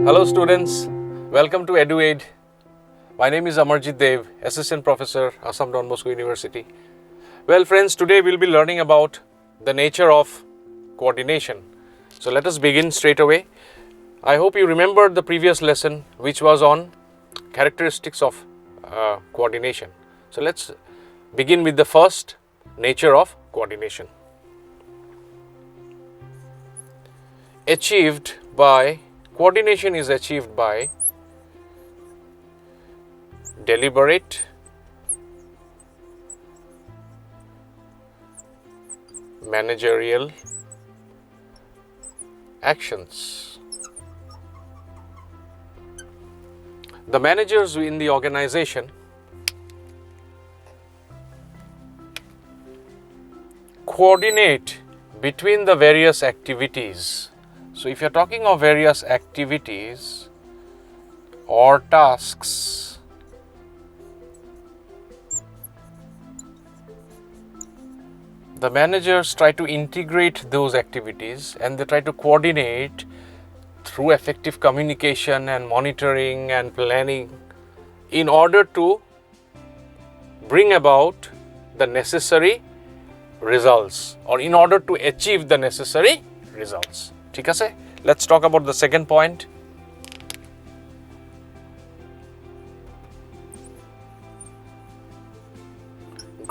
Hello students, welcome to EDUAID. My name is Amarjit Deb, Assistant Professor, Assam Don Bosco University. Well friends, today we'll be learning about the nature of coordination. So let us begin straight away. I hope you remembered the previous lesson which was on characteristics of coordination. So let's begin with the first, nature of coordination. Coordination is achieved by deliberate, managerial actions. The managers in the organization coordinate between the various activities. So, if you are talking of various activities or tasks, the managers try to integrate those activities and they try to coordinate through effective communication and monitoring and planning in order to bring about the necessary results or in order to achieve the necessary results. ঠিক আছে? Let's talk about the second point.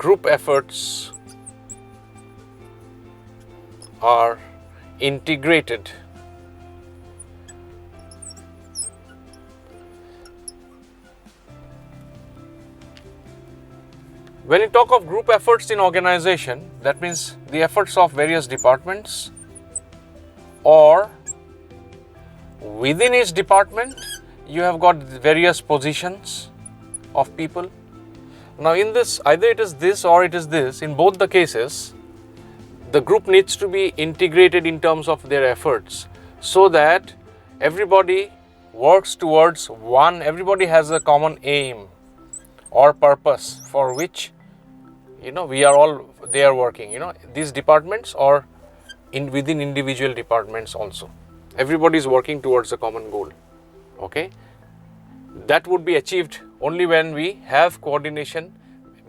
Group efforts are integrated when you talk of group efforts in organization, that means the efforts of various departments or within each department you have got various positions of people. Now in this, either it is this or it is this, in both the cases the group needs to be integrated in terms of their efforts so that everybody works towards everybody has a common aim or purpose for which they are working, these departments or within individual departments also. Everybody is working towards a common goal. Okay, that would be achieved only when we have coordination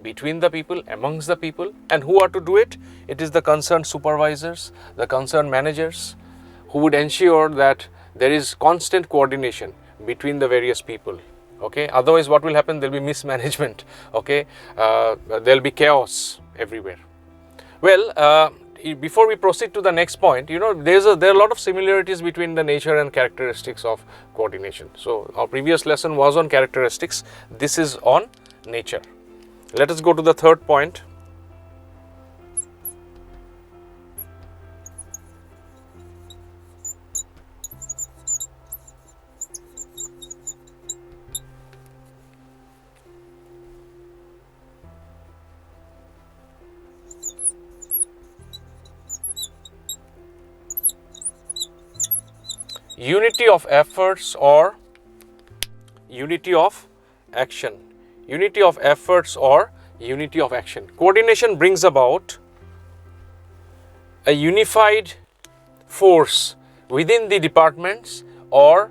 between the people, amongst the people, and who are to do it? It is the concerned supervisors, the concerned managers who would ensure that there is constant coordination between the various people. Okay, otherwise what will happen? There will be mismanagement. Okay, there will be chaos everywhere. Well, before we proceed to the next point, there are a lot of similarities between the nature and characteristics of coordination. So our previous lesson was on characteristics. This is on nature. Let us go to the third point. Unity of efforts or unity of action. Unity of efforts or unity of action. Coordination brings about a unified force within the departments or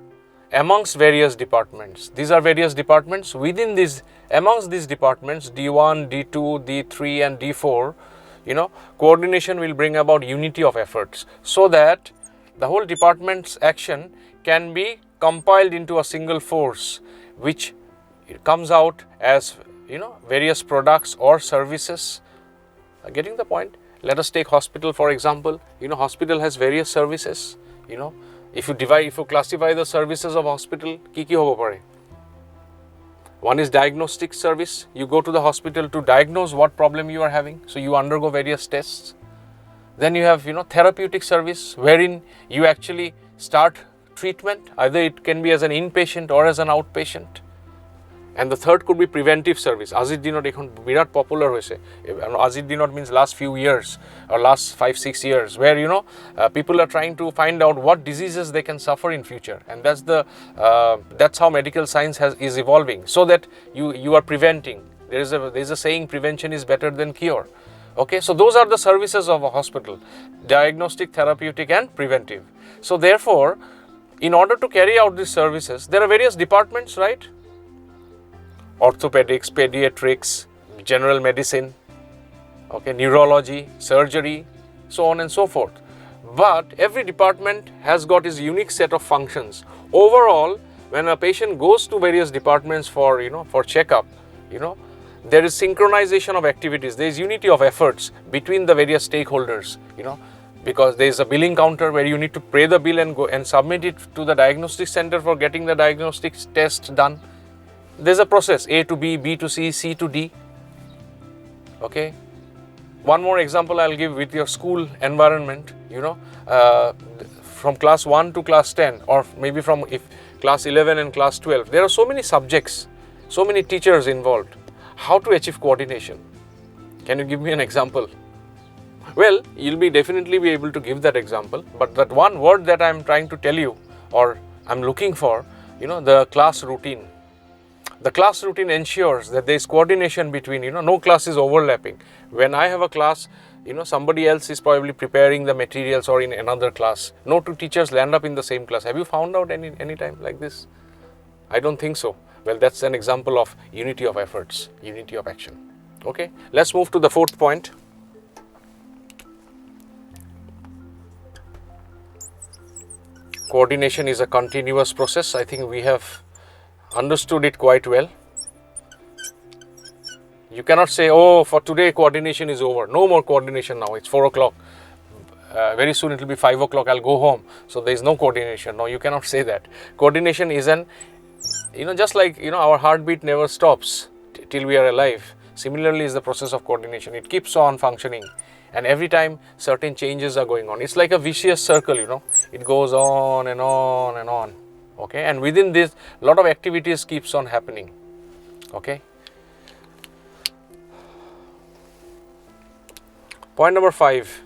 amongst various departments. These are various departments. Amongst these departments, D1, D2, D3 and D4, coordination will bring about unity of efforts so that the whole department's action can be compiled into a single force which comes out as various products or services. Getting the point? Let us take hospital for example. Hospital has various services. If you classify the services of hospital, ki hobo pare? One is diagnostic service. You go to the hospital to diagnose what problem you are having. So you undergo various tests. Then you have therapeutic service wherein you actually start treatment. Either it can be as an inpatient or as an outpatient. And the third could be preventive service. Azir dinot ekhon birat popular hoise. Azir dinot means last few years or last 5-6 years where people are trying to find out what diseases they can suffer in future, and that's how medical science is evolving, so that you are preventing. There is a saying, prevention is better than cure. Okay, so those are the services of a hospital: diagnostic, therapeutic and preventive. So therefore in order to carry out these services, there are various departments, right? Orthopedics, pediatrics, general medicine, okay, neurology, surgery, so on and so forth. But every department has got its unique set of functions. Overall, when a patient goes to various departments for, for checkup, there is synchronization of activities, there is unity of efforts between the various stakeholders, because there is a billing counter where you need to pay the bill and go and submit it to the diagnostic center for getting the diagnostic test done. There is a process, A to B, B to C, C to D. Okay. One more example I'll give with your school environment, from class 1 to class 10, or maybe from class 11 and class 12. There are so many subjects, so many teachers involved. How to achieve coordination? Can you give me an example? Well, you'll definitely be able to give that example, but that one word that I'm trying to tell you, or I'm looking for, the class routine. The class routine ensures that there is coordination between, no class is overlapping. When I have a class, somebody else is probably preparing the materials or in another class. No two teachers land up in the same class. Have you found out any time like this? I don't think so. Well, that's an example of unity of efforts, unity of action. Okay, let's move to the fourth point. Coordination is a continuous process. I think we have understood it quite well. You cannot say, oh, for today coordination is over. No more coordination now. It's 4 o'clock. Very soon it will be 5 o'clock. I'll go home. So there is no coordination. No, you cannot say that. Coordination is just like, our heartbeat never stops till we are alive. Similarly is the process of coordination. It keeps on functioning. And every time certain changes are going on. It's like a vicious circle, It goes on and on and on. Okay. And within this, a lot of activities keeps on happening. Okay. Point number 5.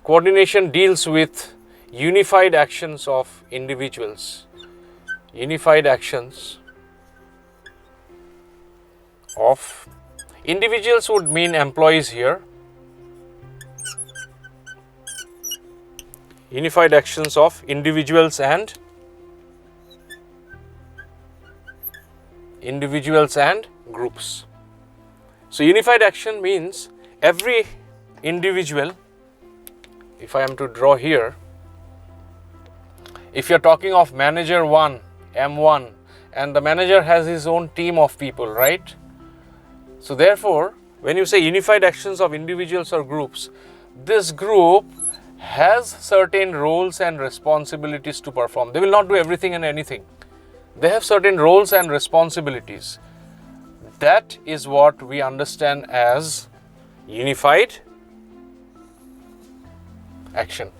Coordination deals with unified actions of individuals. Unified actions of individuals would mean employees here. Unified actions of individuals and groups. So unified action means every individual, if I am to draw here, if you are talking of manager 1, M1, and the manager has his own team of people, right? So therefore, when you say unified actions of individuals or groups, this group has certain roles and responsibilities to perform. They will not do everything and anything. They have certain roles and responsibilities. That is what we understand as unified action.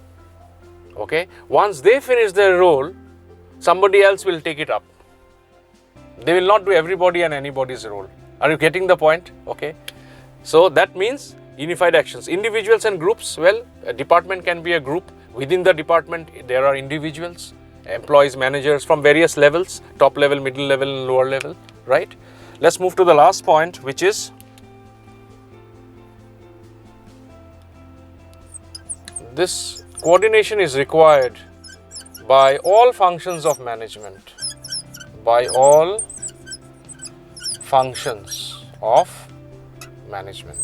Okay. Once they finish their role, somebody else will take it up. They will not do everybody and anybody's role. Are you getting the point? Okay. So that means unified actions. Individuals and groups, well, a department can be a group. Within the department, there are individuals, employees, managers from various levels, top level, middle level, and lower level, right? Let's move to the last point, which is this coordination is required by all functions of management. By all functions of management.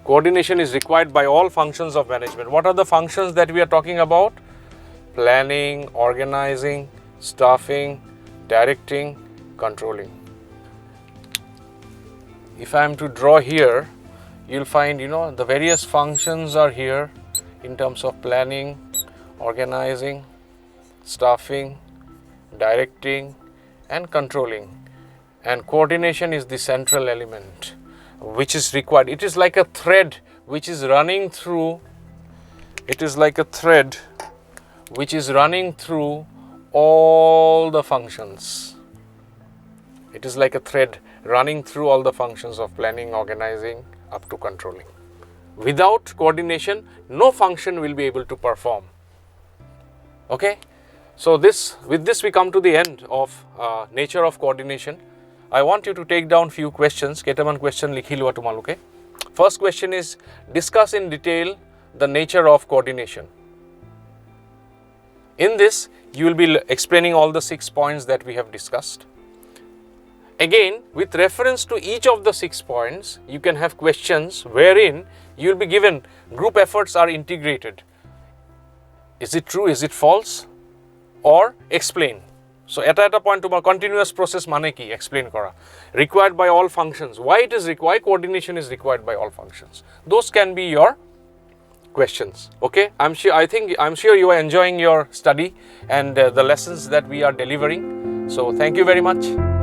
Coordination is required by all functions of management. What are the functions that we are talking about? Planning, organizing, staffing, directing, controlling. If I am to draw here, you'll find, the various functions are here in terms of planning, organizing, staffing, directing, and controlling. And coordination is the central element which is required. It is like a thread which is running through, all the functions. It is like a thread running through all the functions of planning, organizing, up to controlling. Without coordination, no function will be able to perform. Okay. So with this we come to the end of nature of coordination. I want you to take down few questions. Ketaman question likhi lua tumaluke. First question is, discuss in detail the nature of coordination. In this, you will be explaining all the 6 points that we have discussed. Again, with reference to each of the 6 points, you can have questions wherein you will be given group efforts are integrated. Is it true? Is it false? Or explain. So, at a point to continuous process mane ki explain kora. Required by all functions. Why it is required? Coordination is required by all functions. Those can be your questions. Okay, I'm sure you are enjoying your study and the lessons that we are delivering. So, thank you very much.